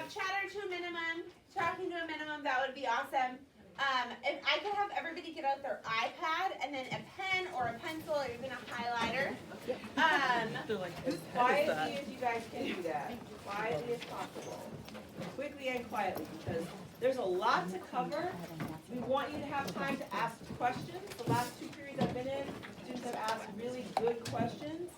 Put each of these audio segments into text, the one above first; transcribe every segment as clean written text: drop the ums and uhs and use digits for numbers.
chatter to a minimum, talking to a minimum, that would be awesome. If I could have everybody get out their iPad and then a pen or a pencil or even a highlighter. As quietly as you guys can do that, quietly as possible, quickly and quietly, because there's a lot to cover. We want you to have time to ask questions. The last 2 periods I've been in, students have asked really good questions,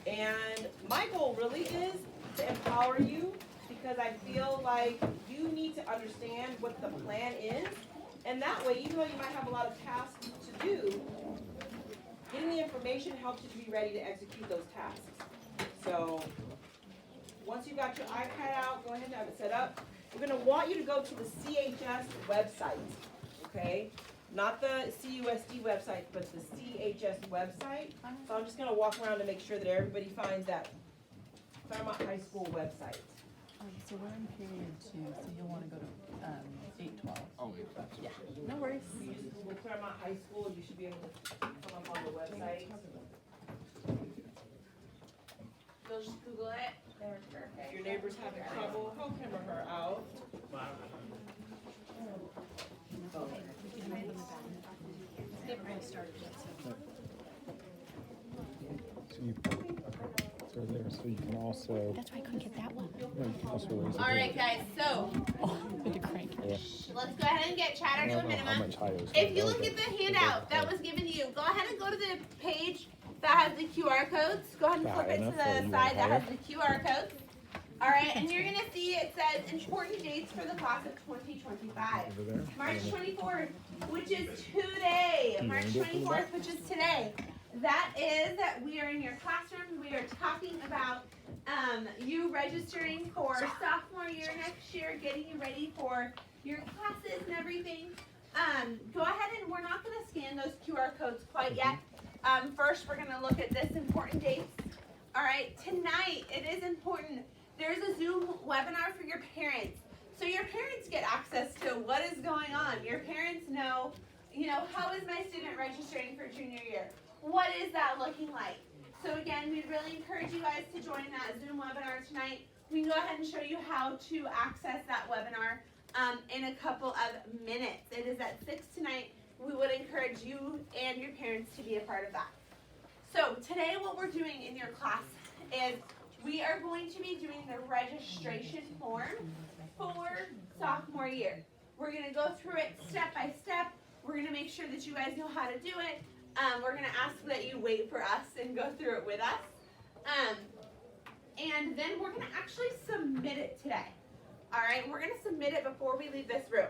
and my goal really is to empower you, because I feel like you need to understand what the plan is, and that way, even though you might have a lot of tasks to do, getting the information helps you to be ready to execute those tasks. So once you've got your iPad out, go ahead and have it set up. We're going to want you to go to the CHS website, okay? Not the CUSD website, but the CHS website. So I'm just going to walk around to make sure that everybody finds that Claremont High School website. So we're in period 2, so you'll want to go to 8:12. Oh, Yeah, no worries. If you use Google Claremont High School, you should be able to come up on the website. You'll just Google it. There's If perfect. your neighbor's having trouble, help him or her out. So there, so you can also. That's why I couldn't get that one. Also raise All right, guys, so Oh, with the crank. Yeah. let's go ahead and get chatter I to a don't know how minimum. much higher it's If gonna you go, look but at the it handout does that was given to you, go ahead and go to the page that has the QR codes. Go ahead and Yeah, flip it to enough, or the you side want that has higher? the QR codes. All right, and you're gonna see it says important dates for the class of 2025. Over there. March 24th, which is today. You March wanna go for the 24th, which is today. That is that we are in your classroom. We are talking about you registering for sophomore year next year, getting you ready for your classes and everything. Go ahead and we're not going to scan those QR codes quite yet. First, we're going to look at this important dates. All right, tonight it is important. There's a Zoom webinar for your parents. So your parents get access to what is going on. Your parents know, how is my student registering for junior year? What is that looking like? So again, we really encourage you guys to join that Zoom webinar tonight. We can go ahead and show you how to access that webinar in a couple of minutes. It is at 6 tonight. We would encourage you and your parents to be a part of that. So today what we're doing in your class is we are going to be doing the registration form for sophomore year. We're going to go through it step by step. We're going to make sure that you guys know how to do it. We're going to ask that you wait for us and go through it with us. And then we're going to actually submit it today. All right, we're going to submit it before we leave this room.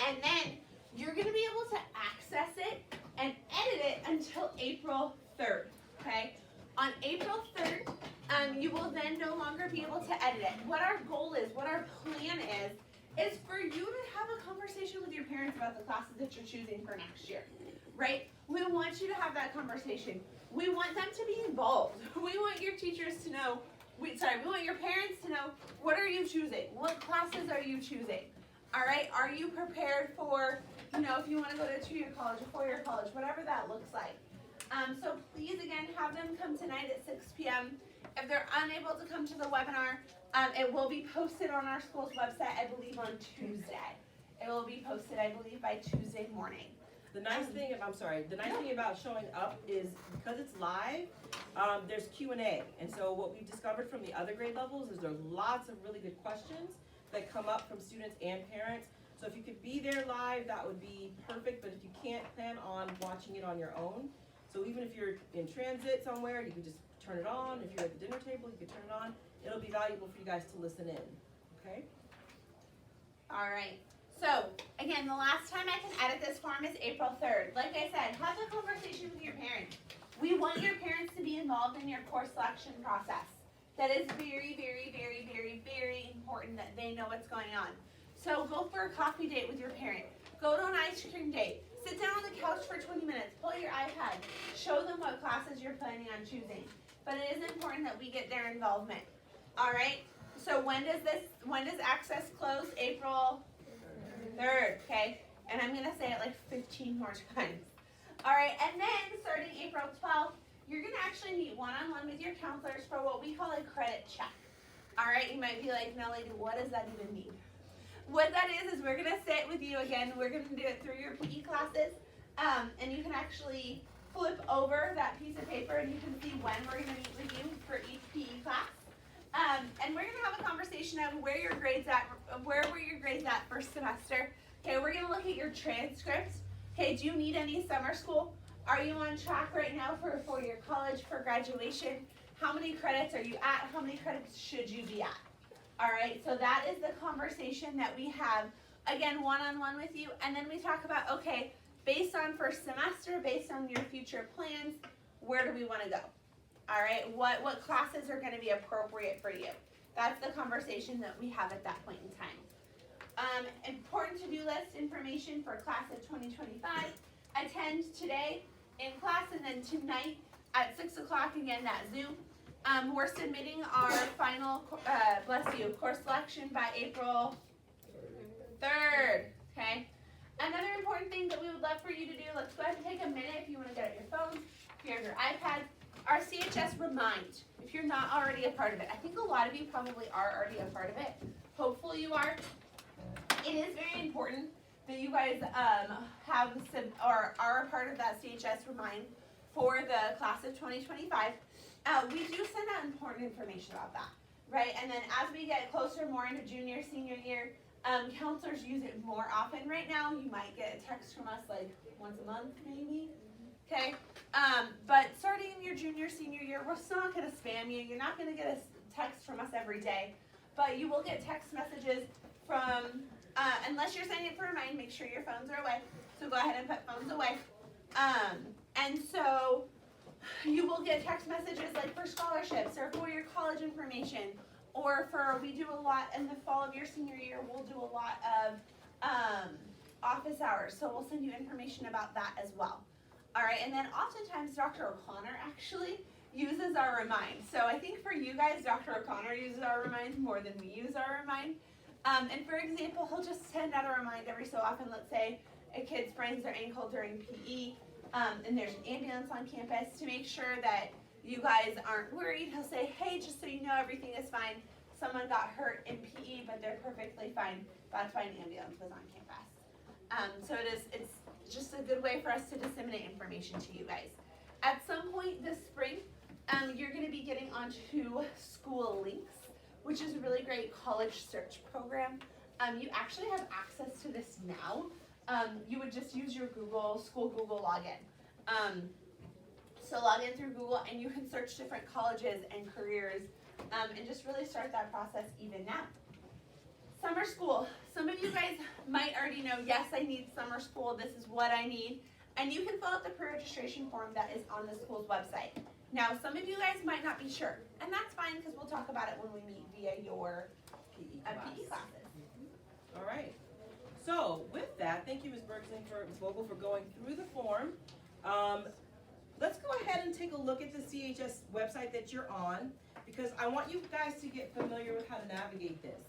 And then you're going to be able to access it and edit it until April 3rd, okay? On April 3rd, you will then no longer be able to edit it. What our goal is, what our plan is for you to have a conversation with your parents about the classes that you're choosing for next year, right? We want you to have that conversation. We want them to be involved. We want your teachers to know, we want your parents to know, what are you choosing? What classes are you choosing? All right, are you prepared for, if you want to go to a 2-year college, a 4-year college, whatever that looks like. So please, again, have them come tonight at 6 p.m. If they're unable to come to the webinar, it will be posted on our school's website, I believe, on Tuesday. It will be posted, I believe, by Tuesday morning. The nice thing about showing up is because it's live, there's Q&A. And so what we've discovered from the other grade levels is there's lots of really good questions that come up from students and parents. So if you could be there live, that would be perfect. But if you can't, plan on watching it on your own. So even if you're in transit somewhere, you can just turn it on. If you're at the dinner table, you can turn it on. It'll be valuable for you guys to listen in, okay? All right. So, again, the last time I can edit this form is April 3rd. Like I said, have a conversation with your parents. We want your parents to be involved in your course selection process. That is very, very, very, very, very important that they know what's going on. So go for a coffee date with your parent. Go to an ice cream date. Sit down on the couch for 20 minutes. Pull your iPad. Show them what classes you're planning on choosing. But it is important that we get their involvement. All right? So when does access close? April 3rd, okay? And I'm going to say it like 15 more times. All right, and then starting April 12th, you're going to actually meet one-on-one with your counselors for what we call a credit check. All All right, you might be like, no, lady, what does that even mean? What that is we're gonna sit with you again. We're gonna do it through your PE classes, and you can actually flip over that piece of paper and you can see when we're gonna meet with you for each PE class. And we're gonna have a conversation of where your grades at, where were your grades at first semester. Okay, we're gonna look at your transcripts. Okay, do you need any summer school? Are you on track right now for a 4-year college, for graduation? How many credits are you at? How many credits should you be at? All right, so that is the conversation that we have, again, one-on-one with you. And then we talk about, okay, based on first semester, based on your future plans, where do we want to go? All right, what classes are going to be appropriate for you? That's the conversation that we have at that point in time. Important to-do list information for class of 2025. Attend today in class, and then tonight at 6 o'clock again that Zoom. We're submitting our final, course selection by April 3rd, okay? Another important thing that we would love for you to do, let's go ahead and take a minute if you want to get out your phones, if you have your iPad, our CHS Remind, if you're not already a part of it. I think a lot of you probably are already a part of it. Hopefully you are. It is very important that you guys are a part of that CHS Remind for the class of 2025. We do send out important information about that, right? And then as we get closer more into junior, senior year, counselors use it more often. Right now, you might get a text from us like once a month, maybe, okay? But starting in your junior, senior year, we're still not gonna spam you. You're not gonna get a text from us every day, but you will get text messages from, unless you're signing up for Remind, make sure your phones are away. So go ahead and put phones away. And so you will get text messages like for scholarships or for your college information, or we do a lot in the fall of your senior year, we'll do a lot of office hours. So we'll send you information about that as well. All right, and then oftentimes Dr. O'Connor actually uses our Remind. So I think for you guys, Dr. O'Connor uses our Remind more than we use our Remind. And for example, he'll just send out a Remind every so often. Let's say a kid sprains their ankle during PE, and there's an ambulance on campus, to make sure that you guys aren't worried. He'll say, hey, just so you know, everything is fine. Someone got hurt in PE, but they're perfectly fine. That's why an ambulance was on campus. So it's just a good way for us to disseminate information to you guys. At some point this spring, you're going to be getting onto School Links, which is a really great college search program. You actually have access to this now. You would just use your school Google login. So log in through Google and you can search different colleges and careers, and just really start that process even now. Summer school. Some of you guys might already know, yes, I need summer school. This is what I need. And you can fill out the pre-registration form that is on the school's website. Now, some of you guys might not be sure, and that's fine because we'll talk about it when we meet via your PE classes. All right. So with that, thank you, Ms. Vogel, for going through the form. Let's go ahead and take a look at the CHS website that you're on, because I want you guys to get familiar with how to navigate this.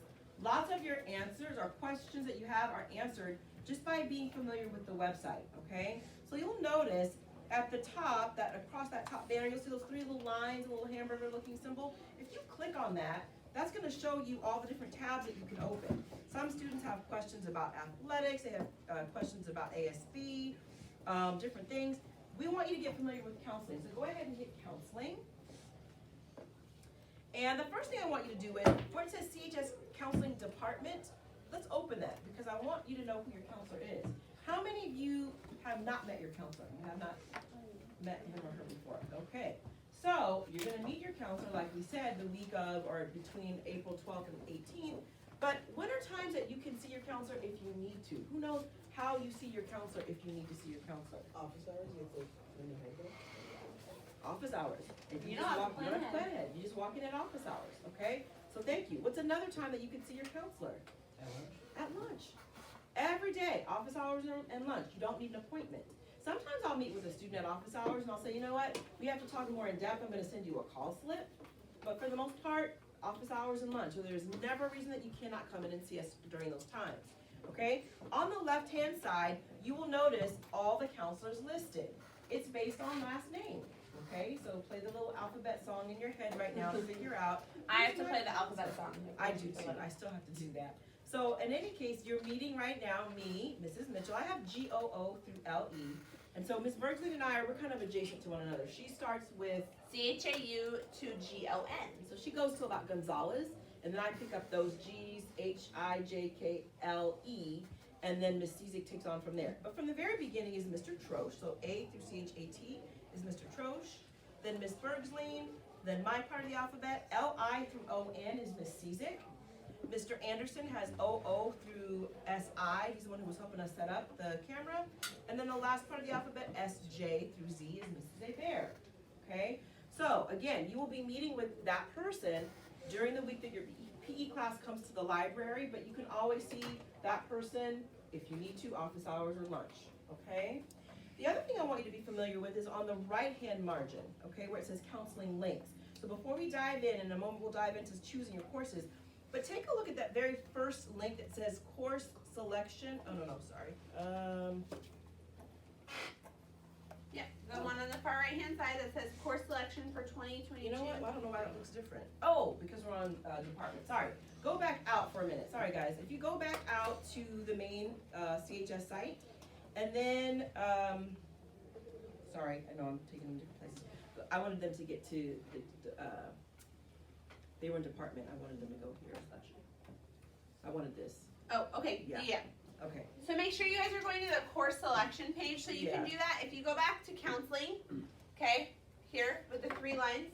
Lots of your answers or questions that you have are answered just by being familiar with the website, okay? So you'll notice at the top, across that top banner, you'll see those 3 little lines, a little hamburger looking symbol. If you click on that, that's gonna show you all the different tabs that you can open. Some students have questions about athletics, they have questions about ASB, different things. We want you to get familiar with counseling, so go ahead and hit counseling. And the first thing I want you to do is, where it says CHS Counseling Department, let's open that, because I want you to know who your counselor is. How many of you have not met your counselor? You have not met him or her before. Okay. So you're going to meet your counselor, like we said, the week of or between April 12th and 18th. But what are times that you can see your counselor if you need to? Who knows how you see your counselor if you need to see your counselor? Office hours, you have to when you hang out. Office hours. If You just don't have walk, to you don't have to plan plan ahead. You just walk in at office hours. Okay. So thank you. What's another time that you can see your counselor? At lunch? At lunch. Every day, office hours and lunch. You don't need an appointment. Sometimes I'll meet with a student at office hours and I'll say, you know what, we have to talk more in depth. I'm going to send you a call slip. But for the most part, office hours and lunch. So there's never a reason that you cannot come in and see us during those times. Okay? On the left-hand side, you will notice all the counselors listed. It's based on last name. Okay? So play the little alphabet song in your head right now to figure out. I have to play the alphabet song. I do too, I still have to do that. So in any case, you're meeting right now, me, Mrs. Mitchell, I have GOO through LE. And so Ms. Bergsley and we're kind of adjacent to one another. She starts with CHAU to GON. so she goes to about Gonzalez, and then I pick up those G's, HIJKLE, and then Ms. Cizik takes on from there. But from the very beginning is Mr. Troche, so A through CHAT is Mr. Troche, then Ms. Bergsley, then my part of the alphabet, LI through ON is Ms. Cizik. Mr. Anderson has OO through SI, he's the one who was helping us set up the camera. And then the last part of the alphabet, SJ through Z, is Mrs. Hebert, okay? So again, you will be meeting with that person during the week that your PE class comes to the library, but you can always see that person if you need to, office hours or lunch, okay? The other thing I want you to be familiar with is on the right-hand margin, okay, where it says counseling links. So before we dive in a moment we'll dive into choosing your courses, but take a look at that very first link that says course selection. Oh, no, sorry. Yep, the one on the far right-hand side that says course selection for 2022. You know what? I don't know why that looks different. Oh, because we're on department. Sorry. Go back out for a minute. Sorry, guys. If you go back out to the main CHS site, and then, sorry, I know I'm taking them different places. But I wanted them to get to they were in department. I wanted them to go here. I wanted this. Oh, okay, Yeah. yeah. Okay. So make sure you guys are going to the course selection page so you can Yeah. do that. If you go back to counseling, okay, here with the 3 lines,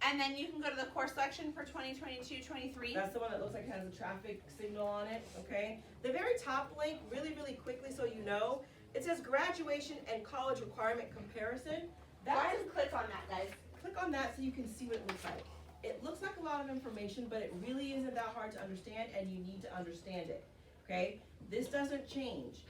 and then you can go to the course selection for 2022-23. That's the one that looks like it has a traffic signal on it, okay? The very top link, really quickly so you know, it says graduation and college requirement comparison. Go That's ahead and click on that, guys. click on that so you can see what it looks like. It looks like a lot of information, but it really isn't that hard to understand, and you need to understand it, okay? This doesn't change.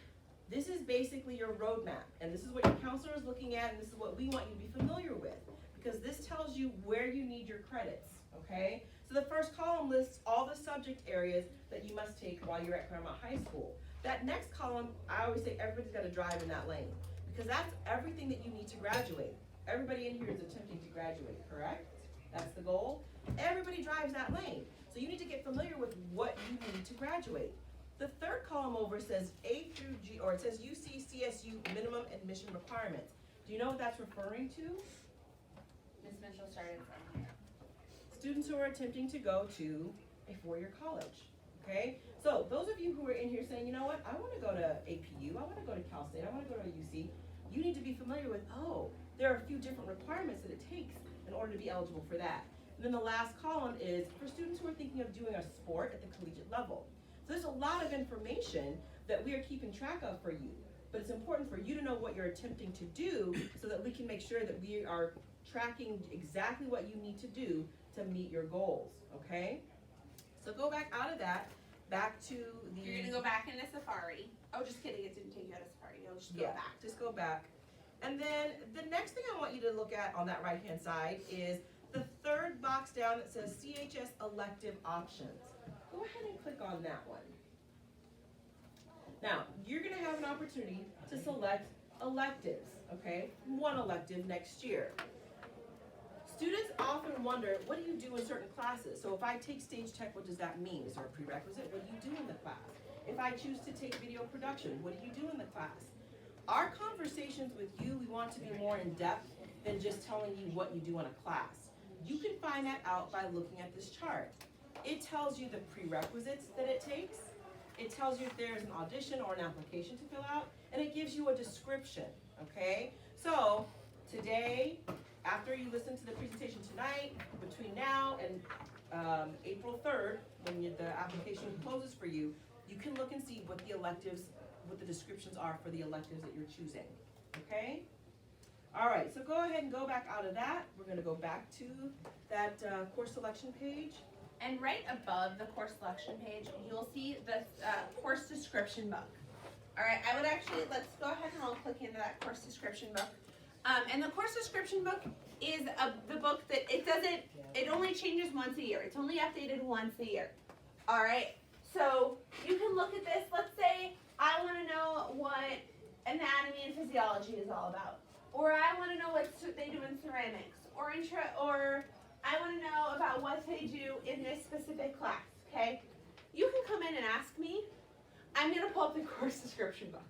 This is basically your roadmap, and this is what your counselor is looking at, and this is what we want you to be familiar with, because this tells you where you need your credits, okay? So the first column lists all the subject areas that you must take while you're at Claremont High School. That next column, I always say everybody's got to drive in that lane, because that's everything that you need to graduate. Everybody in here is attempting to graduate, correct? That's the goal. Everybody drives that lane. So you need to get familiar with what you need to graduate. The third column over says A through G, or it says UC CSU minimum admission requirements. Do you know what that's referring to? Ms. Mitchell started from here. Students who are attempting to go to a 4-year college, okay? So those of you who are in here saying, you know what, I want to go to APU, I want to go to Cal State, I want to go to UC, you need to be familiar with, oh, there are a few different requirements that it takes in order to be eligible for that. And then the last column is for students who are thinking of doing a sport at the collegiate level. So there's a lot of information that we are keeping track of for you, but it's important for you to know what you're attempting to do so that we can make sure that we are tracking exactly what you need to do to meet your goals, okay? So go back out of that, back to the... You're gonna go back into Safari. Oh, just kidding, it didn't take you out of Safari. You'll just go back. Just go back. And then the next thing I want you to look at on that right-hand side is the third box down that says CHS elective options. Go ahead and click on that one. Now, you're gonna have an opportunity to select electives, okay? One elective next year. Students often wonder, what do you do in certain classes? So if I take stage tech, what does that mean? Is there a prerequisite? What do you do in the class? If I choose to take video production, what do you do in the class? Our conversations with you, we want to be more in depth than just telling you what you do in a class. You can find that out by looking at this chart. It tells you the prerequisites that it takes. It tells you if there's an audition or an application to fill out, and it gives you a description, okay? So today, after you listen to the presentation tonight, between now and April 3rd, when the application closes for you, you can look and see what the electives, what the descriptions are for the electives that you're choosing, okay? All right, so go ahead and go back out of that. We're gonna go back to that course selection page. And right above the course selection page, you'll see the course description book. All right, I would actually, let's go ahead and I'll click into that course description book. And the course description book is the book that it only changes once a year. It's only updated once a year. All right, so you can look at this. Let's say I want to know what anatomy and physiology is all about. Or I want to know what they do in ceramics. Or I want to know about what they do in this specific class, okay? I'm gonna pull up the course description book.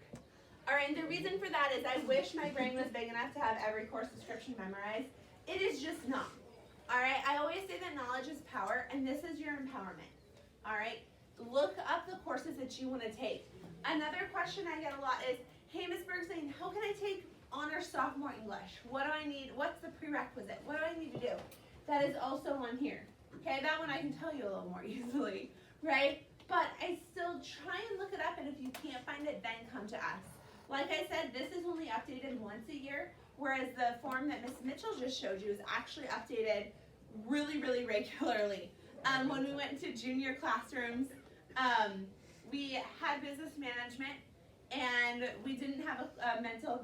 Alright, and the reason for that is I wish my brain was big enough to have every course description memorized. It is just not. Alright, I always say that knowledge is power, and this is your empowerment. Alright, look up the courses that you want to take. Another question I get a lot is, hey Ms. Bergstein, how can I take honors sophomore English? What do I need? What's the prerequisite? What do I need to do? That is also on here. Okay, that one I can tell you a little more easily, right? But I still try and look it up, and if you can't find it, then come to us. Like I said, this is only updated once a year, whereas the form that Ms. Mitchell just showed you is actually updated really, really regularly. When we went to junior classrooms, we had business management, and we didn't have a mental and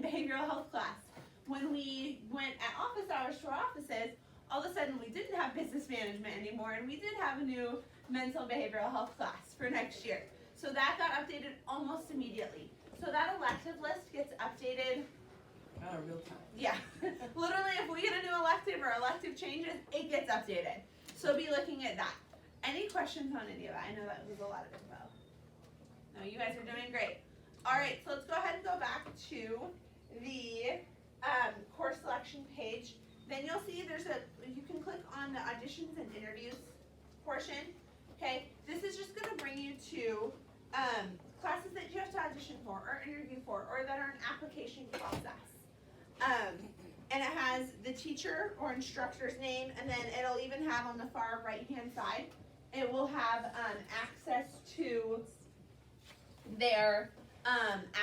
behavioral health class. When we went at office hours to our offices, all of a sudden we didn't have business management anymore, and we did have a new mental and behavioral health class for next year. So that got updated almost immediately. So that elective list gets updated. Oh, real time. Yeah, literally if we get a new elective or elective changes, it gets updated. So be looking at that. Any questions on any of that? I know that was a lot of info. No, you guys are doing great. All right, so let's go ahead and go back to the course selection page. Then you'll see you can click on the auditions and interviews portion. Okay, this is just gonna bring you to classes that you have to audition for or interview for or that are an application process. And it has the teacher or instructor's name, and then it'll even have on the far right hand side, it will have access to their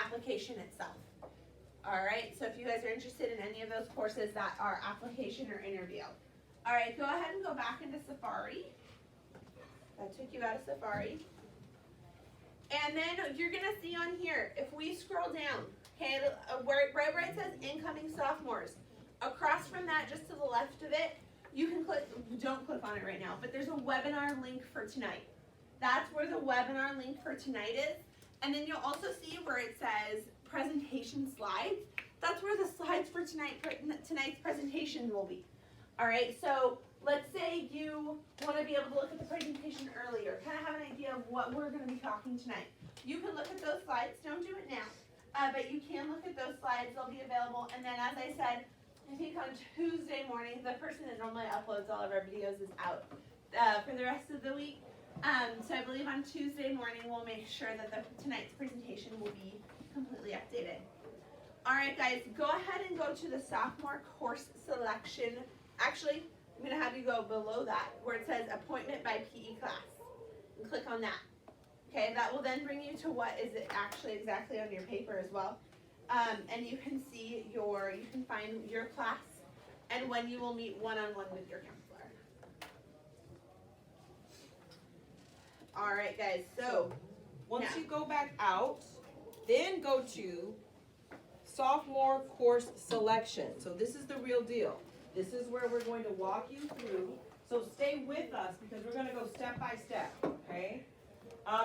application itself. Alright, so if you guys are interested in any of those courses that are application or interview. Alright, go ahead and go back into Safari. That took you out of Safari. And then you're gonna see on here, if we scroll down, okay, right where it says incoming sophomores, across from that, just to the left of it, you can click, don't click on it right now, but there's a webinar link for tonight. That's where the webinar link for tonight is. And then you'll also see where it says presentation slides. That's where the slides for tonight's presentation will be. Alright, so let's say you want to be able to look at the presentation earlier, kind of have an idea of what we're going to be talking tonight. You can look at those slides, don't do it now, but you can look at those slides, they'll be available. And then as I said, I think on Tuesday morning, the person that normally uploads all of our videos is out for the rest of the week. So I believe on Tuesday morning, we'll make sure that tonight's presentation will be completely updated. Alright guys, go ahead and go to the sophomore course selection. Actually, I'm going to have you go below that where it says appointment by PE class. And click on that. Okay, that will then bring you to what is actually exactly on your paper as well. And you can see you can find your class and when you will meet one-on-one with your counselor. Alright guys, so Once yeah. you go back out, then go to sophomore course selection. So this is the real deal. This is where we're going to walk you through. So stay with us because we're going to go step by step, okay?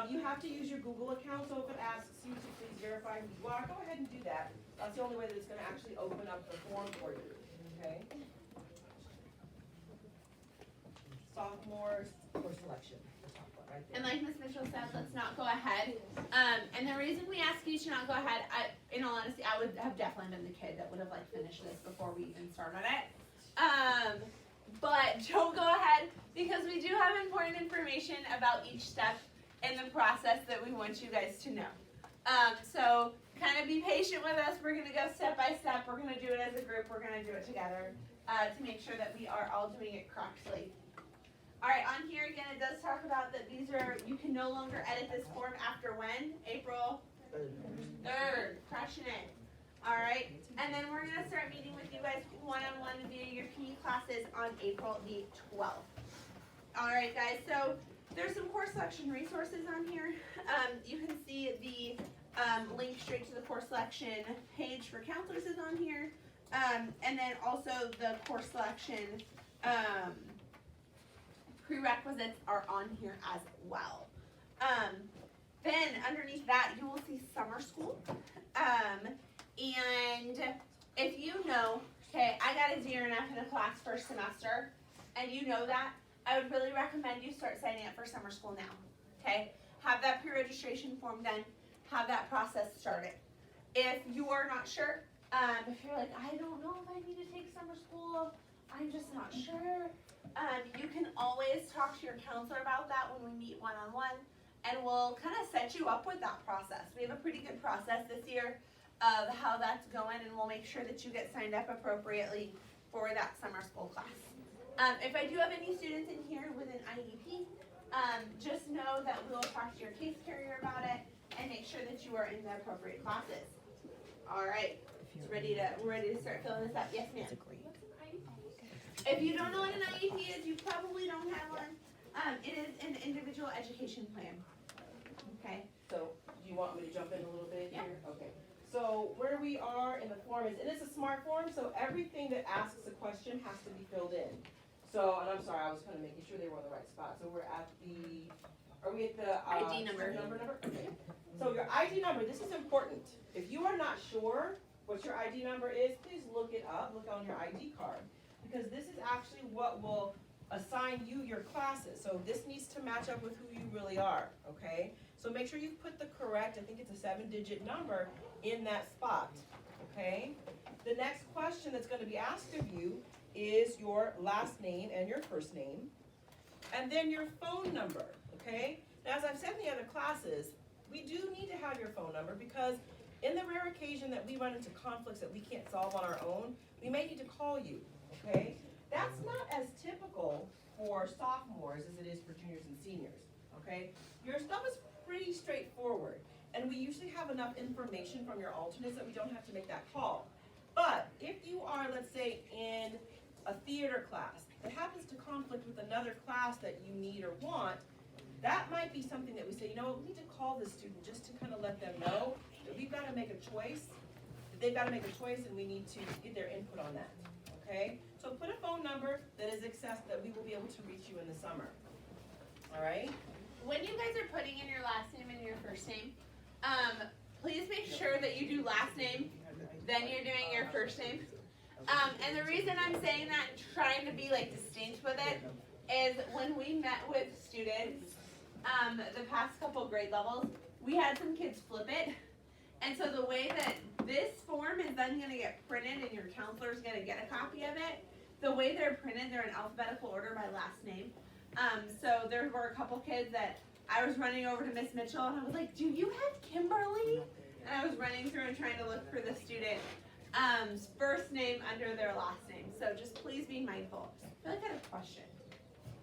You have to use your Google account, so if it asks you to please verify who you are, go ahead and do that. That's the only way that it's going to actually open up the form for you, okay? Sophomore course selection. Right there. And like Ms. Mitchell said, let's not go ahead. And the reason we ask you to not go ahead, in all honesty, I would have definitely been the kid that would have finished this before we even started it. But don't go ahead because we do have important information about each step in the process that we want you guys to know. So kind of be patient with us. We're going to go step by step. We're going to do it as a group. We're going to do it together to make sure that we are all doing it correctly. All right, on here again, it does talk about that you can no longer edit this form after when? April 3rd, crushing it. All right, and then we're gonna start meeting with you guys one-on-one via your PE classes on April the 12th. All right, guys, so there's some course selection resources on here. You can see the link straight to the course selection page for counselors is on here. And then also the course selection prerequisites are on here as well. Then underneath that you will see summer school. And if you know, okay, I got a D or an F in a class first semester, and you know that, I would really recommend you start signing up for summer school now, okay? Have that pre-registration form done, have that process started. If you are not sure, if you're like, I don't know if I need to take summer school, I'm just not sure, you can always talk to your counselor about that when we meet one-on-one, and we'll kind of set you up with that process. We have a pretty good process this year of how that's going, and we'll make sure that you get signed up appropriately for that summer school class. If I do have any students in here with an IEP, just know that we will talk to your case carrier about it and make sure that you are in the appropriate classes. All right, we're ready to start filling this up. Yes, ma'am. If you don't know what an IEP is, you probably don't have one. It is an individual education plan. Okay. So, do you want me to jump in a little bit Yeah. here? Okay. So, where we are in the form is, and it's a smart form, so everything that asks a question has to be filled in. So, and I'm sorry, I was kind of making sure they were on the right spot. So we're at the, are we at the? ID number. Number? Okay. So your ID number, this is important. If you are not sure what your ID number is, please look it up, look on your ID card. Because this is actually what will assign you your classes. So this needs to match up with who you really are, okay? So make sure you put the correct, I think it's a 7-digit number in that spot, okay? The next question that's gonna be asked of you is your last name and your first name, and then your phone number, okay? Now, as I've said in the other classes, we do need to have your phone number because in the rare occasion that we run into conflicts that we can't solve on our own, we may need to call you, okay? That's not as typical for sophomores as it is for juniors and seniors, okay? Your stuff is pretty straightforward, and we usually have enough information from your alternates that we don't have to make that call. But if you are, let's say, in a theater class that happens to conflict with another class that you need or want, that might be something that we say, you know what, we need to call this student just to kind of let them know that we've got to make a choice, that they've got to make a choice and we need to get their input on that, okay? So put a phone number that is accessible, that we will be able to reach you in the summer, all right? When you guys are putting in your last name and your first name, please make sure that you do last name, then you're doing your first name. And the reason I'm saying that and trying to be like distinct with it is when we met with students the past couple grade levels, we had some kids flip it. And so the way that this form is then gonna get printed and your counselor's gonna get a copy of it, the way they're printed, they're in alphabetical order by last name. So there were a couple kids that I was running over to Miss Mitchell and I was like, do you have Kimberly? And I was running through and trying to look for the student first name under their last name. So just please be mindful. I feel like I have a question.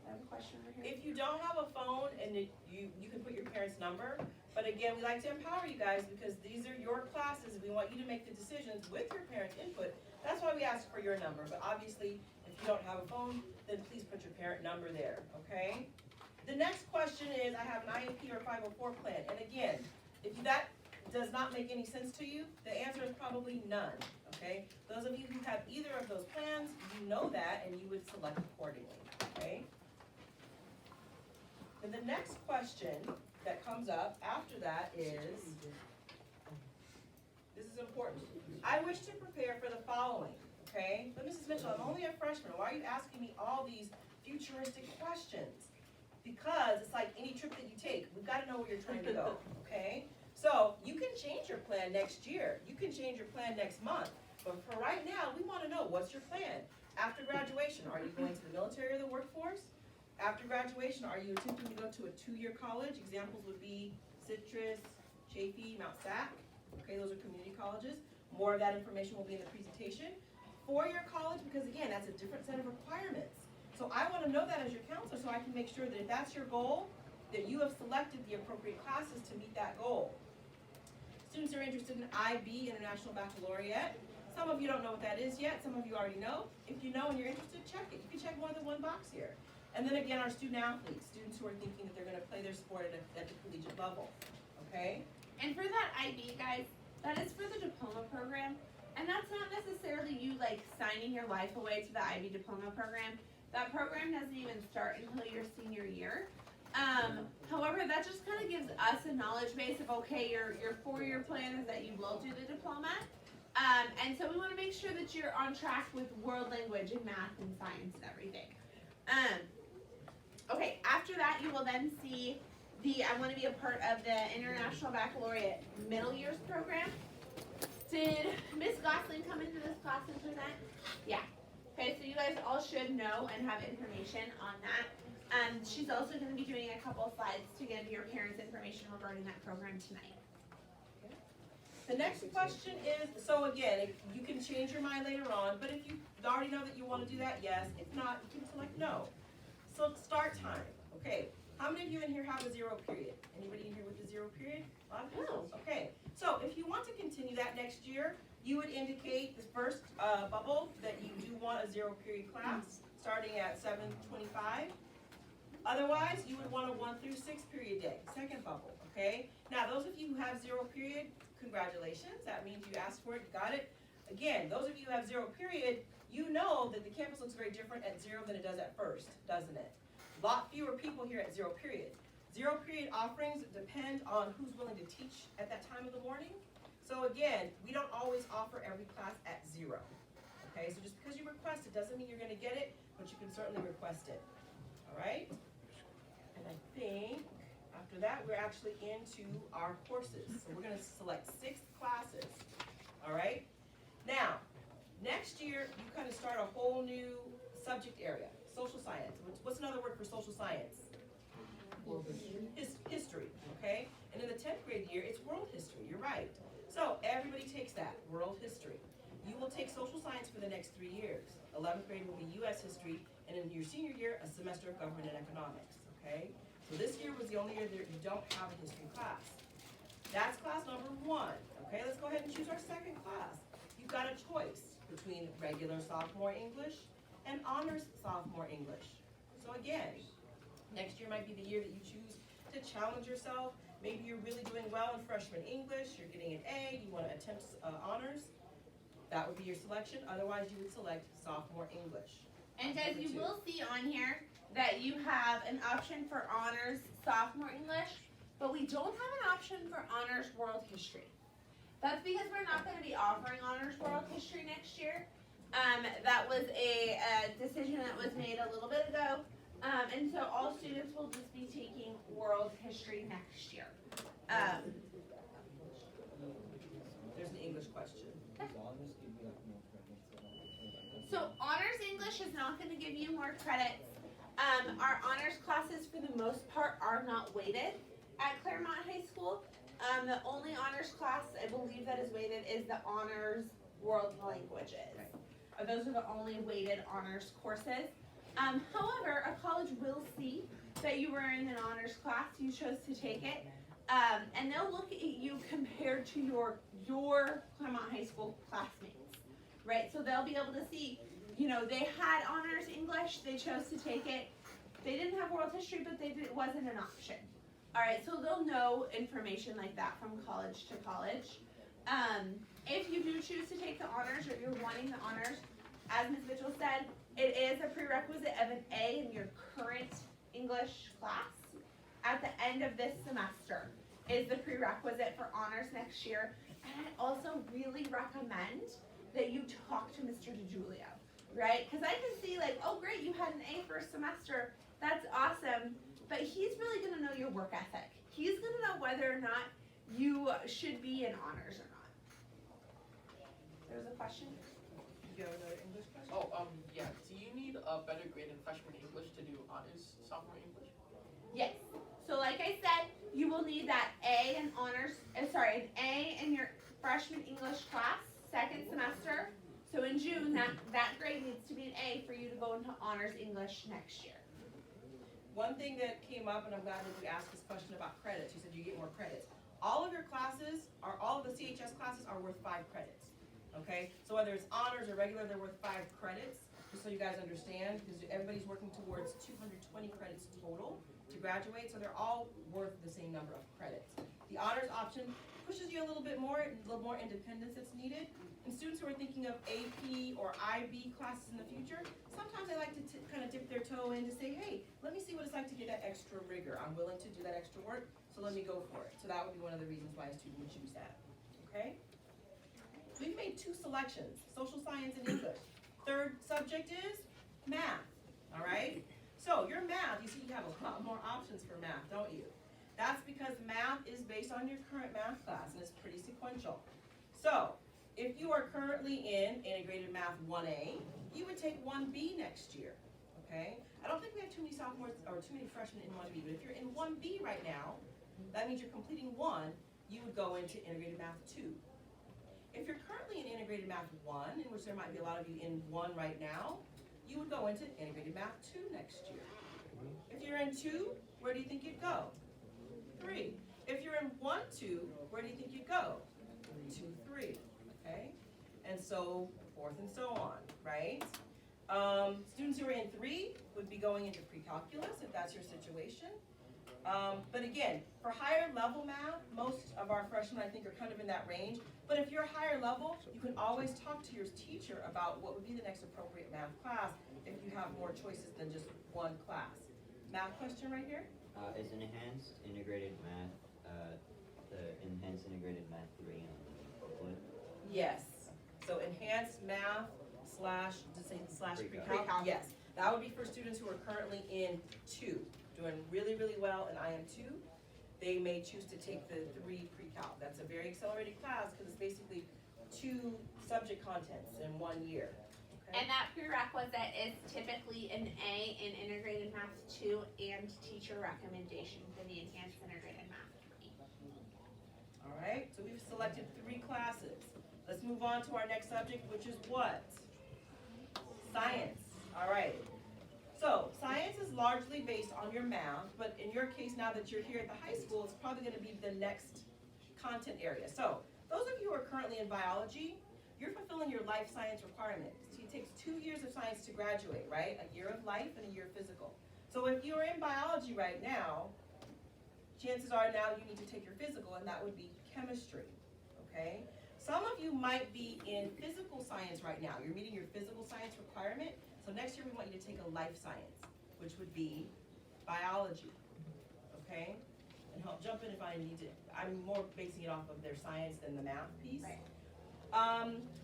I have a question over here. If you don't have a phone and you can put your parent's number, but again, we like to empower you guys because these are your classes. We want you to make the decisions with your parents' input. That's why we ask for your number. But obviously, if you don't have a phone, then please put your parent number there, okay? The next question is, I have an IEP or 504 plan. And again, if that does not make any sense to you, the answer is probably none, okay? Those of you who have either of those plans, you know that and you would select accordingly, okay? And the next question that comes up after that is, this is important. I wish to prepare for the following, okay? But Mrs. Mitchell, I'm only a freshman. Why are you asking me all these futuristic questions? Because it's like any trip that you take, we've got to know where you're trying to go, okay? So you can change your plan next year. You can change your plan next month. But for right now, we want to know, what's your plan? After graduation, are you going to the military or the workforce? After graduation, are you attempting to go to a 2-year college? Examples would be Citrus, Chaffey, Mount Sac. Okay, those are community colleges. More of that information will be in the presentation. 4-year college, because again, that's a different set of requirements. So I want to know that as your counselor so I can make sure that if that's your goal, that you have selected the appropriate classes to meet that goal. Students are interested in IB, International Baccalaureate. Some of you don't know what that is yet. Some of you already know. If you know and you're interested, check it. You can check more than one box here. And then again, our student athletes, students who are thinking that they're going to play their sport at the collegiate level, okay? And for that IB, guys, that is for the diploma program. And that's not necessarily you like signing your life away to the IB diploma program. That program doesn't even start until your senior year. However, that just kind of gives us a knowledge base of, okay, your 4-year plan is that you will do the diploma. And so we want to make sure that you're on track with world language and math and science and everything. will then see I want to be a part of the International Baccalaureate Middle Years program. Did Miss Gosling come into this class and present? Yeah. Okay, so you guys all should know and have information on that. She's also going to be doing a couple of slides to give your parents information regarding that program tonight. The next question is, so again, you can change your mind later on, but if you already know that you want to do that, yes. If not, you can select no. So start time, okay. How many of you in here have a 0 period? Anybody in here with a 0 period? A lot of people. Okay, so if you want to continue that next year, you would indicate the first bubble that you do want a 0 period class, starting at 7:25. Otherwise, you would want a 1 through 6 period day, second bubble, okay? Now, those of you who have 0 period, congratulations, that means you asked for it, you got it. Again, those of you who have 0 period, you know that the campus looks very different at 0 than it does at first, doesn't it? A lot fewer people here at 0 period. 0 period offerings depend on who's willing to teach at that time of the morning. So again, we don't always offer every class at 0. Okay, so just because you request it doesn't mean you're gonna get it, but you can certainly request it. All right? And I think after that, we're actually into our courses. So we're gonna select 6 classes. All right? Now, next year, you kind of start a whole new subject area. Social science. What's another word for social science? History, okay? And in the 10th grade year, it's world history, you're right. So everybody takes that, world history. You will take social science for the next 3 years. 11th grade will be US history, and in your senior year, a semester of government and economics, okay? So this year was the only year that you don't have a history class. That's class number 1, okay? Let's go ahead and choose our second class. You've got a choice between regular sophomore English and honors sophomore English. So again, next year might be the year that you choose to challenge yourself. Maybe you're really doing well in freshman English, you're getting an A, you want to attempt honors. That would be your selection. Otherwise, you would select sophomore English. And guys, you will see on here that you have an option for honors sophomore English, but we don't have an option for honors world history. That's because we're not going to be offering honors world history next year. That was a decision that was made a little bit ago, and so all students will just be taking world history next year. There's an English question. So honors English is not going to give you more credits. Our honors classes, for the most part, are not weighted at Claremont High School. The only honors class I believe that is weighted is the honors world languages. Those are the only weighted honors courses. However, a college will see that you were in an honors class, you chose to take it, and they'll look at you compared to your Claremont High School classmates, right? So they'll be able to see, you know, they had honors English, they chose to take it. They didn't have world history, but it wasn't an option. All right, so they'll know information like that from college to college. If you do choose to take the honors, or you're wanting the honors, as Ms. Mitchell said, it is a prerequisite of an A in your current English class. At the end of this semester is the prerequisite for honors next year. And I also really recommend that you talk to Mr. DiGiulio, right? Because I can see like, oh great, you had an A first semester, that's awesome, but he's really gonna know your work ethic. He's gonna know whether or not you should be in honors or not. There's a question? You have another English question? Yeah. Do you need a better grade in freshman English to do honors sophomore English? Yes. So like I said, you will need that A in honors, an A in your freshman English class, second semester. So in June, that grade needs to be an A for you to go into honors English next year. One thing that came up, and I'm glad that you asked this question about credits. You said you get more credits. All of your classes, all of the CHS classes are worth 5 credits. Okay, so whether it's honors or regular, they're worth 5 credits, just so you guys understand, because everybody's working towards 220 credits total to graduate, so they're all worth the same number of credits. The honors option pushes you a little more independence that's needed. And students who are thinking of AP or IB classes in the future, sometimes they like to kind of dip their toe in to say, hey, let me see what it's like to get that extra rigor. I'm willing to do that extra work, so let me go for it. So that would be one of the reasons why a student would choose that, okay? We've made 2 selections, social science and English. Third subject is math, all right? So your math, you see you have a lot more options for because math is based on your current math class and it's pretty sequential. So, if you are currently in integrated math 1A, you would take 1B next year, okay? I don't think we have too many sophomores or too many freshmen in 1B, but if you're in 1B right now, that means you're completing 1, you would go into integrated math 2. If you're currently in integrated math 1, in which there might be a lot of you in 1 right now, you would go into integrated math 2 next year. If you're in 2, where do you think you'd go? 3. If you're in 1, 2, where do you think you'd go? 2, 3, okay? And so forth and so on, right? Students who are in 3 would be going into pre-calculus if that's your situation. But again, for higher level math, most of our freshmen I think are kind of in that range. But if you're higher level, you can always talk to your teacher about what would be the next appropriate math class if you have more choices than just one class. Math question right here? Is enhanced integrated math, the enhanced integrated math 3 on the booklet? Yes. So enhanced math slash, does it say slash Pre-calc. pre-calc? Yes. That would be for students who are currently in 2, doing really, really well in IM2. They may choose to take the 3 pre-calc. That's a very accelerated class because it's basically 2 subject contents in 1 year. Okay? And that prerequisite is typically an A in integrated math 2 and teacher recommendation for the enhanced integrated math 3. All right, so we've selected 3 classes. Let's move on to our next subject, which is what? Science. All right. So science is largely based on your math, but in your case, now that you're here at the high school, it's probably going to be the next content area. So those of you who are currently in biology, you're fulfilling your life science requirements. It takes 2 years of science to graduate, right? A year of life and a year of physical. So if you're in biology right now, chances are now you need to take your physical, and that would be chemistry, okay? Some of you might be in physical science right now. You're meeting your physical science requirement. So next year we want you to take a life science, which would be biology, okay? And help jump in if I need to. I'm more basing it off of their science than the math piece. Right.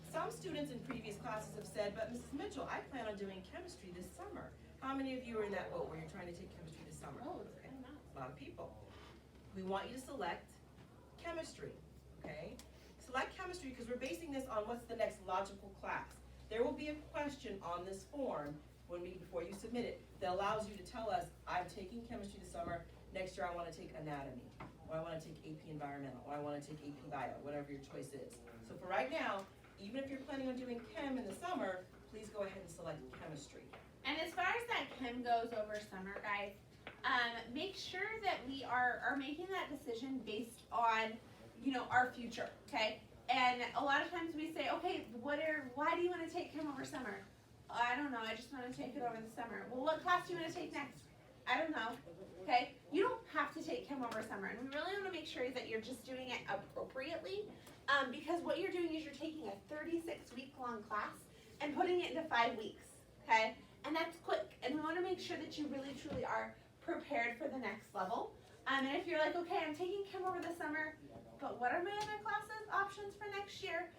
Some students in previous classes have said, but Mrs. Mitchell, I plan on doing chemistry this summer. How many of you are in that boat where you're trying to take chemistry this summer? Oh, Okay. A lot of people. We want you to select chemistry, okay? Select chemistry because we're basing this on what's the next logical class. There will be a question on this form before you submit it that allows you to tell us, I'm taking chemistry this summer, next year I want to take anatomy, or I want to take AP environmental, or I want to take AP bio, whatever your choice is. So for right now, even if you're planning on doing chem in the summer, please go ahead and select chemistry. And as far as that chem goes over summer, guys, make sure that we are making that decision based on, our future, okay? And a lot of times we say, okay, why do you want to take chem over summer? I don't know, I just want to take it over the summer. Well, what class do you want to take next? I don't know, okay? You don't have to take chem over summer, and we really want to make sure that you're just doing it appropriately, because what you're doing is you're taking a 36-week-long class and putting it into 5 weeks, okay? And that's quick, and we want to make sure that you really, truly are prepared for the next level. And if you're like, okay, I'm taking chem over the summer, but what are my other classes options for next year?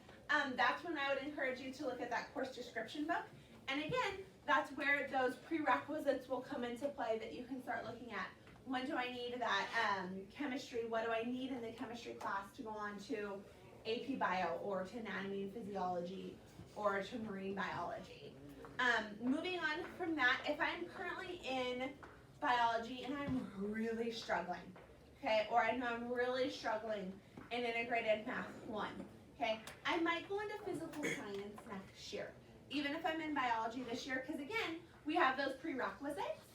That's when I would encourage you to look at that course description book. And again, that's where those prerequisites will come into play that you can start looking at. When do I need that chemistry? What do I need in the chemistry class to go on to AP Bio or to anatomy and physiology or to marine biology? Moving on from that, if I'm currently in biology and I'm really struggling, okay, or I know I'm really struggling in integrated math 1, okay, I might go into physical science next year, even if I'm in biology this year, because again, we have those prerequisites,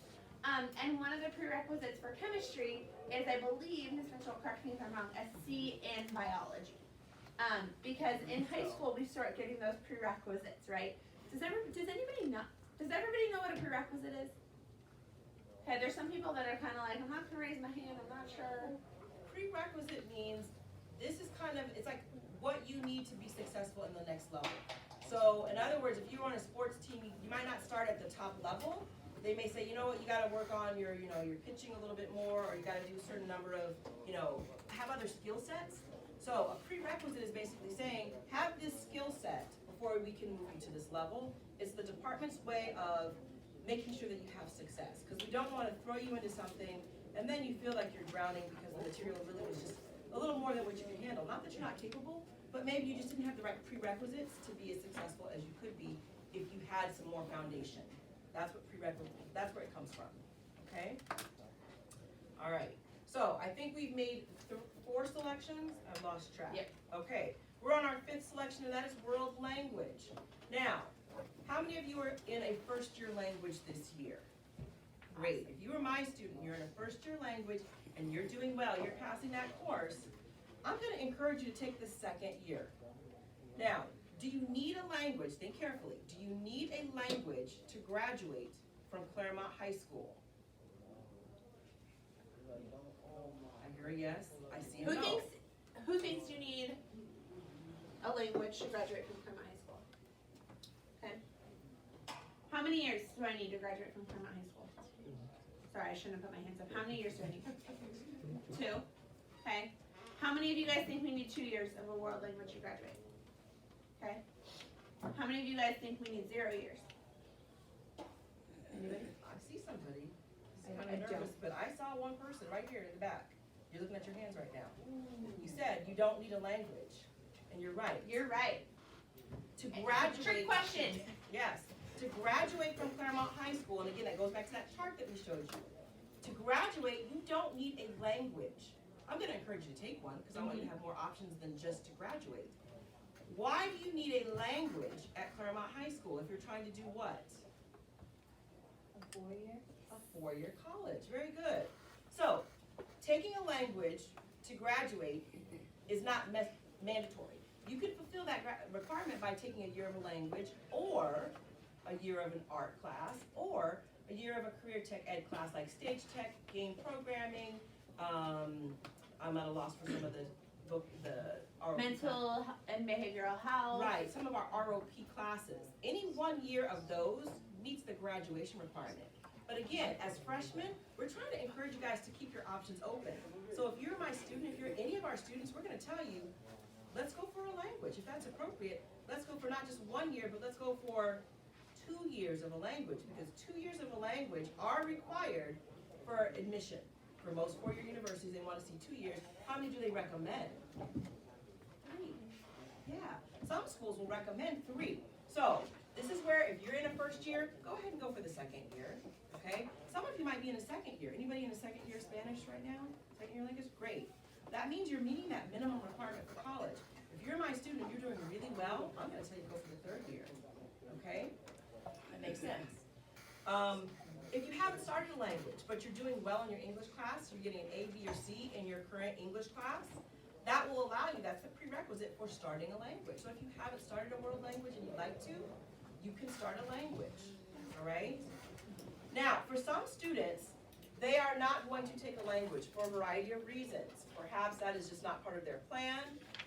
and one of the prerequisites for chemistry is, I believe, Ms. Mitchell, correct me if I'm wrong, a C in biology, because in high school we start getting those prerequisites, right? Does everybody know what a prerequisite is? Okay, there's some people that are kind of like, I'm not gonna raise my hand, I'm not sure. Prerequisite means this is it's like what you need to be successful in the next level. So in other words, if you're on a sports team, you might not start at the top level. They may say, you know what, you gotta work on your pitching a little bit more, or you gotta do a certain number of, have other skill sets. So a prerequisite is basically saying, have this skill set before we can move you to this level. It's the department's way of making sure that you have success, because we don't want to throw you into something and then you feel like you're drowning because the material really was just a little more than what you can handle. Not that you're not capable, but maybe you just didn't have the right prerequisites to be as successful as you could be if you had some more foundation. That's what that's where it comes from, okay? All right, so I think we've made 4 selections. I've lost track. Yep. Okay, we're on our 5th selection, and that is world language. Now, how many of you are in a first-year language this year? Great. If you are my student, you're in a first-year language, and you're doing well, you're passing that course, I'm going to encourage you to take the 2nd year. Now, do you need a language? Think carefully. Do you need a language to graduate from Claremont High School? I hear a yes. I see a no. Who thinks you need a language to graduate from Claremont High School? Okay. How many years do I need to graduate from Claremont High School? Sorry, I shouldn't have put my hands up. How many years do I need? 2. Okay. How many of you guys think we need 2 years of a world language to graduate? Okay. How many of you guys think we need 0 years? Anybody? I see somebody. I'm I kind of nervous, don't. but I saw one person right here in the back. You're looking at your hands right now. You said you don't need a language, and you're right. You're right. To graduate. Trick question. Yes. To graduate from Claremont High School, and again, that goes back to that chart that we showed you. To graduate, you don't need a language. I'm going to encourage you to take one because I want you to have more options than just to graduate. Why do you need a language at Claremont High School if you're trying to do what? A 4-year? A 4-year college. Very good. So, taking a language to graduate is not mandatory. You could fulfill that requirement by taking a year of a language, or a year of an art class, or a year of a career tech ed class like stage tech, game programming. I'm at a loss for some of the ROP Mental and behavioral health. Right, some of our ROP classes. Any 1 year of those meets the graduation requirement. But again, as freshmen, we're trying to encourage you guys to keep your options open. So if you're my student, if you're any of our students, we're going to tell you, let's go for a language. If that's appropriate, let's go for not just 1 year, but let's go for 2 years of a language, because 2 years of a language are required for admission. For most 4-year universities, they want to see 2 years. How many do they recommend? 3. Yeah. Some schools will recommend 3. So this is where if you're in a first year, go ahead and go for the 2nd year. Okay? Some of you might be in a 2nd year. Anybody in a 2nd year Spanish right now? 2nd year language? Great. That means you're meeting that minimum requirement for college. If you're my student and you're doing really well, I'm going to tell you to go for the 3rd year. Okay? That makes sense. If you haven't started a language, but you're doing well in your English class, you're getting an A, B, or C in your current English class, that will allow you, that's the prerequisite for starting a language. So if you haven't started a world language and you'd like to, you can start a language, all right? Now, for some students, they are not going to take a language for a variety of reasons. Perhaps that is just not part of their plan.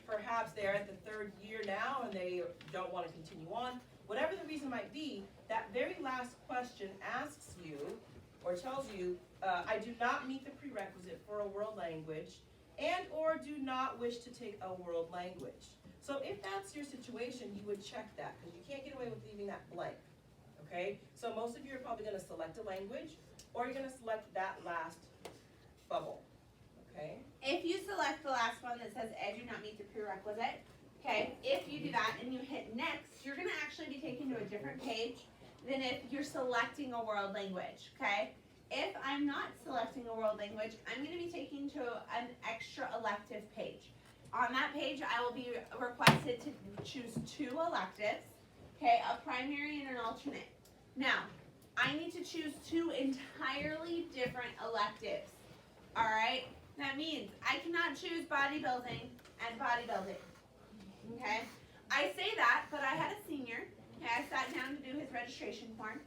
Perhaps they're at the 3rd year now and they don't want to continue on. Whatever the reason might be, that very last question asks you, or tells you, I do not meet the prerequisite for a world language, and or do not wish to take a world language. So if that's your situation, you would check that, because you can't get away with leaving that blank, okay? So most of you are probably going to select a language, or you're going to select that last bubble, okay? If you select the last one that says I do not meet the prerequisite, okay, if you do that and you hit next, you're going to actually be taken to a different page than if you're selecting a world language, okay? If I'm not selecting a world language, I'm going to be taken to an extra elective page. On that page, I will be requested to choose 2 electives, okay, a primary and an alternate. Now, I need to choose 2 entirely different electives, all right? That means I cannot choose bodybuilding and bodybuilding, okay? I say that, but I had a senior, okay, I sat down to do his registration form,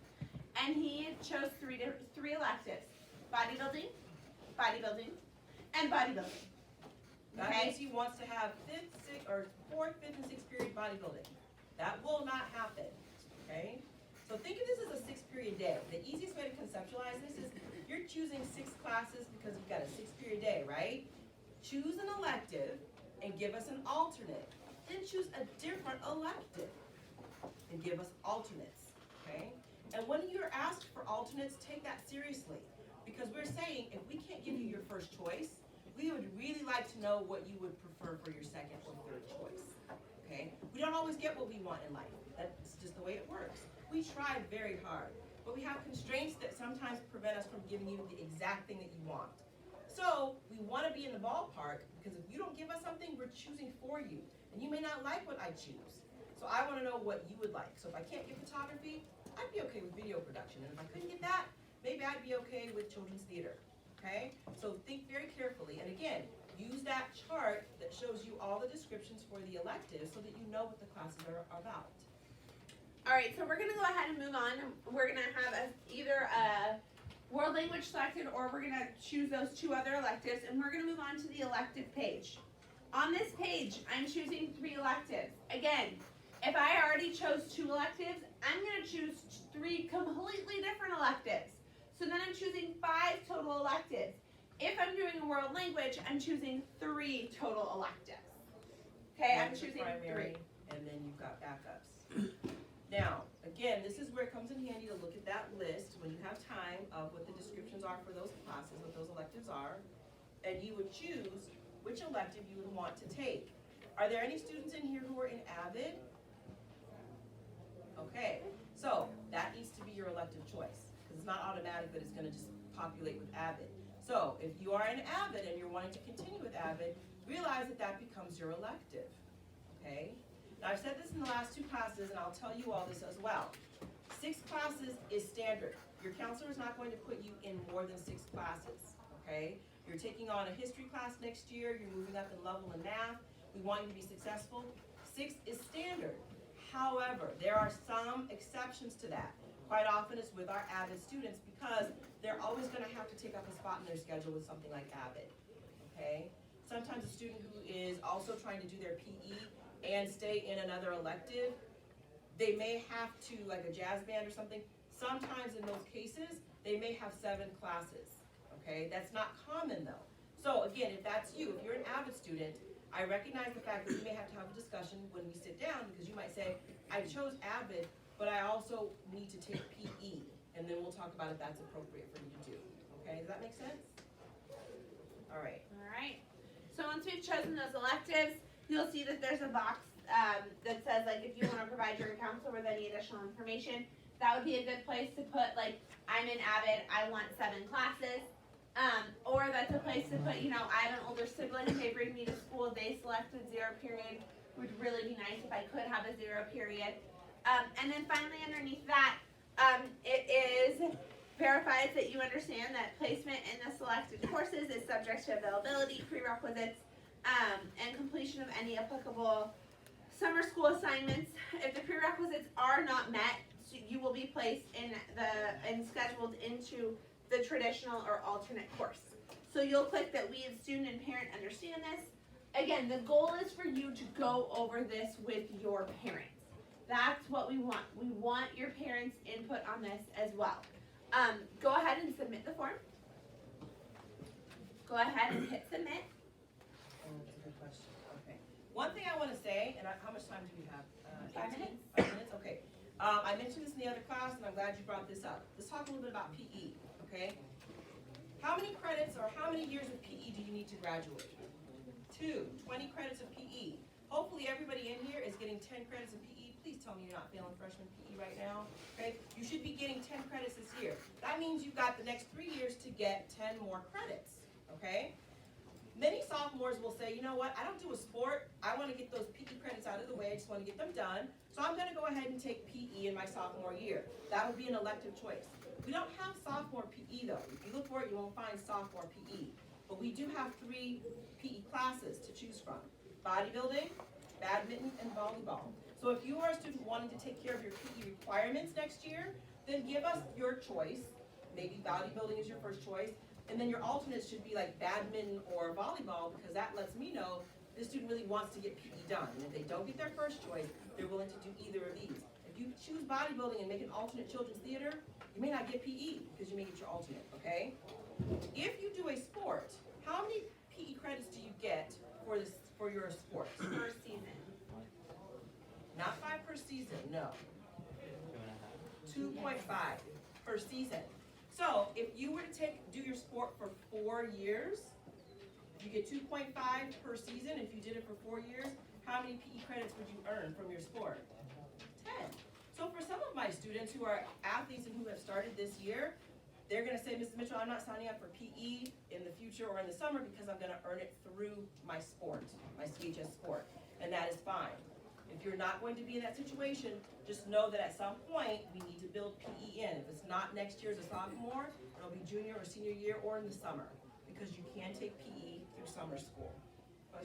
and he chose 3 electives: bodybuilding, bodybuilding, and bodybuilding. That means he wants to have 4th, 5th, and 6th period bodybuilding. That will not happen, okay? So think of this as a 6-period day. The easiest way to conceptualize this is you're choosing 6 classes because you've got a 6-period day, right? Choose an elective and give us an alternate. Then choose a different elective and give us alternates, okay? And when you're asked for alternates, take that seriously, Because we're saying, if we can't give you your first choice, we would really like to know what you would prefer for your second or third choice, okay? We don't always get what we want in life. That's just the way it works. We try very hard, but we have constraints that sometimes prevent us from giving you the exact thing that you want. So we want to be in the ballpark, because if you don't give us something, we're choosing for you. And you may not like what I choose. So I want to know what you would like. So if I can't get photography, I'd be okay with video production. And if I couldn't get that, maybe I'd be okay with children's theater, okay? So think very carefully. And again, use that chart that shows you all the descriptions for the electives so that you know what the classes are about. All right, so we're gonna go ahead and move on. We're gonna have either a world language selected, or we're gonna choose those two other electives, and we're gonna move on to the elective page. On this page, I'm choosing 3 electives. Again, if I already chose 2 electives, I'm gonna choose 3 completely different electives. So then I'm choosing 5 total electives. If I'm doing a world language, I'm choosing 3 total electives. Okay, I'm One's a choosing primary, 3. and then you've got backups. Now, again, this is where it comes in handy to look at that list when you have time of what the descriptions are for those classes, what those electives are, and you would choose which elective you would want to take. Are there any students in here who are in AVID? Okay, so that needs to be your elective choice, because it's not automatic that it's going to just populate with AVID. So if you are in AVID and you're wanting to continue with AVID, realize that that becomes your elective, okay? Now, I've said this in the last 2 classes, and I'll tell you all this as well. 6 classes is standard. Your counselor is not going to put you in more than 6 classes, okay? You're taking on a history class next year, you're moving up in level in math, we want you to be successful. 6 is standard. However, there are some exceptions to that. Quite often it's with our AVID students, because they're always gonna have to take up a spot in their schedule with something like AVID, okay? Sometimes a student who is also trying to do their PE and stay in another elective, they may have to, like a jazz band or something, sometimes in those cases, they may have 7 classes, okay? That's not common though. So again, if that's you, if you're an AVID student, I recognize the fact that we may have to have a discussion when we sit down, because you might say, I chose AVID, but I also need to take PE, and then we'll talk about if that's appropriate for you to do, okay? Does that make sense? All right. All right. So once we've chosen those electives, you'll see that there's a box that says, like, if you want to provide your counselor with any additional information, that would be a good place to put, like, I'm in AVID, I want 7 classes. Or that's a place to put, you know, I have an older sibling, they bring me to school, they selected 0 period. Would really be nice if I could have a 0 period. And then finally underneath that, it is verifies that you understand that placement in the selected courses is subject to availability, prerequisites, and completion of any applicable summer school assignments. If the prerequisites are not met, you will be placed and scheduled into the traditional or alternate course. So you'll click that we as student and parent understand this. Again, the goal is for you to go over this with your parents. That's what we want. We want your parents' input on this as well. Go ahead and submit the form. Go ahead and hit submit. Oh, that's a good question. Okay. One thing I want to say, and how much time do we have? 5 18? minutes. 5 minutes? Okay. I mentioned this in the other class, and I'm glad you brought this up. Let's talk a little bit about PE, okay? How many credits or how many years of PE do you need to graduate? 2, 20 credits of PE. Hopefully everybody in here is getting 10 credits of PE. Please tell me you're not failing freshman PE right now, okay? You should be getting 10 credits this year. That means you've got the next 3 years to get 10 more credits, okay? Many sophomores will say, you know what, I don't do a sport. I want to get those PE credits out of the way. I just want to get them done. So I'm going to go ahead and take PE in my sophomore year. That would be an elective choice. We don't have sophomore PE though. If you look for it, you won't find sophomore PE. But we do have 3 PE classes to choose from: bodybuilding, badminton, and volleyball. So if you are a student wanting to take care of your PE requirements next year, then give us your choice. Maybe bodybuilding is your first choice, and then your alternates should be like badminton or volleyball, because that lets me know the student really wants to get PE done. And if they don't get their first choice, they're willing to do either of these. If you choose bodybuilding and make an alternate children's theater, you may not get PE because you may get your alternate, okay? If you do a sport, how many PE credits do you get for your sport? Per season. Not 5 per season, no. 2.5 per season. So if you were to do your sport for 4 years, you get 2.5 per season. If you did it for 4 years, how many PE credits would you earn from your sport? 10. So for some of my students who are athletes and who have started this year, they're gonna say, Mrs. Mitchell, I'm not signing up for PE in the future or in the summer because I'm gonna earn it through my sport, my CHS sport, and that is fine. If you're not going to be in that situation, just know that at some point, we need to build PE in. If it's not next year as a sophomore, it'll be junior or senior year or in the summer, because you can take PE through summer school.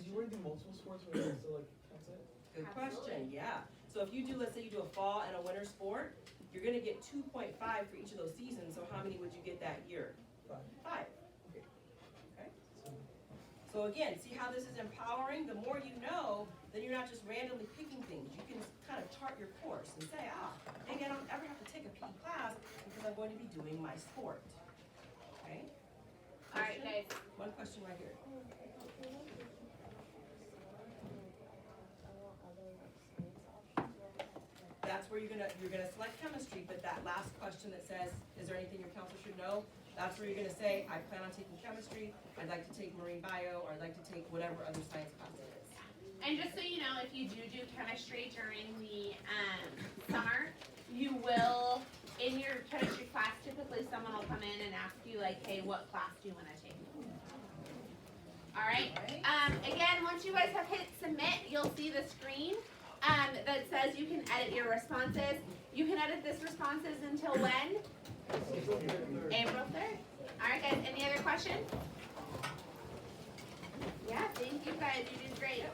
You want to do multiple sports when it still like counts it? Good question, yeah. So if you do, let's say you do a fall and a winter sport, you're gonna get 2.5 for each of those seasons, so how many would you get that year? 5. 5. Okay. So again, see how this is empowering? The more you know, then you're not just randomly picking things. You can kind of chart your course and say, maybe I don't ever have to take a PE class because I'm going to be doing my sport. Okay? All right, Question? guys. One question right here. That's where you're gonna select chemistry, but that last question that says, is there anything your counselor should know? That's where you're gonna say, I plan on taking chemistry, I'd like to take marine bio, or I'd like to take whatever other science class it is. And just so you know, if you do chemistry during the summer, you will, in your chemistry class, typically someone will come in and ask you like, hey, what class do you want to take? All right. Again, once you guys have hit submit, you'll see the screen that says you can edit your responses. You can edit this responses until when? April 3rd. All right, guys. Any other questions? Yeah. Thank you, guys. You did great.